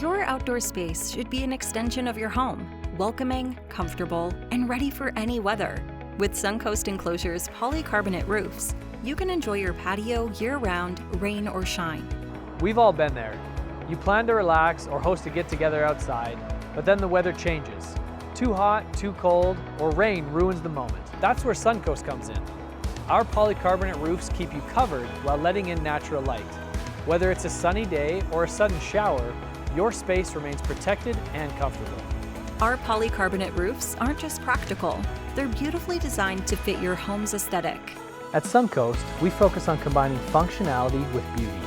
Your outdoor space should be an extension of your home, welcoming, comfortable, and ready for any weather. With Suncoast Enclosures polycarbonate roofs, you can enjoy your patio year-round, rain or shine. We've all been there. You plan to relax or host a get-together outside, but then the weather changes. Too hot, too cold, or rain ruins the moment. That's where Suncoast comes in. Our polycarbonate roofs keep you covered while letting in natural light. Whether it's a sunny day or a sudden shower, your space remains protected and comfortable. Our polycarbonate roofs aren't just practical, they're beautifully designed to fit your home's aesthetic. At Suncoast, we focus on combining functionality with beauty.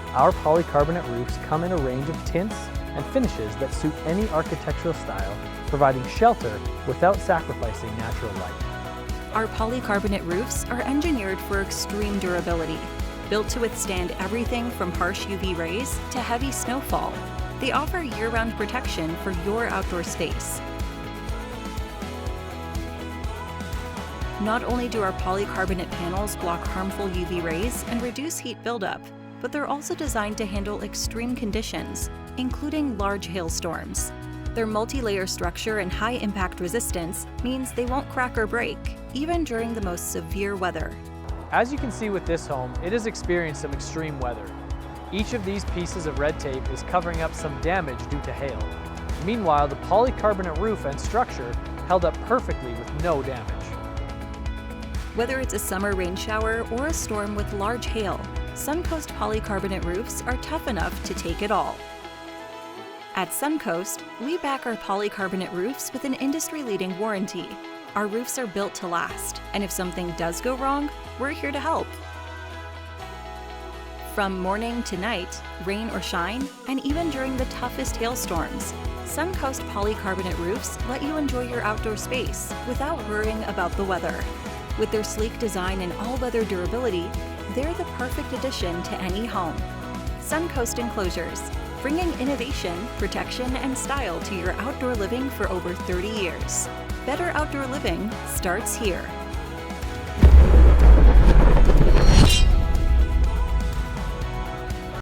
Our polycarbonate roofs come in a range of tints and finishes that suit any architectural style, providing shelter without sacrificing natural light. Our polycarbonate roofs are engineered for extreme durability, built to withstand everything from harsh UV rays to heavy snowfall. They offer year-round protection for your outdoor space. Not only do our polycarbonate panels block harmful UV rays and reduce heat buildup, but they're also designed to handle extreme conditions, including large hailstorms. Their multi-layer structure and high impact resistance means they won't crack or break, even during the most severe weather. As you can see with this home, it has experienced some extreme weather. Each of these pieces of red tape is covering up some damage due to hail. Meanwhile, the polycarbonate roof and structure held up perfectly with no damage. Whether it's a summer rain shower or a storm with large hail, Suncoast polycarbonate roofs are tough enough to take it all. At Suncoast, we back our polycarbonate roofs with an industry-leading warranty. Our roofs are built to last, and if something does go wrong, we're here to help. From morning to night, rain or shine, and even during the toughest hailstorms, Suncoast polycarbonate roofs let you enjoy your outdoor space without worrying about the weather. With their sleek design and all-weather durability, they're the perfect addition to any home. Suncoast Enclosures, bringing innovation, protection, and style to your outdoor living for over 30 years. Better outdoor living starts here.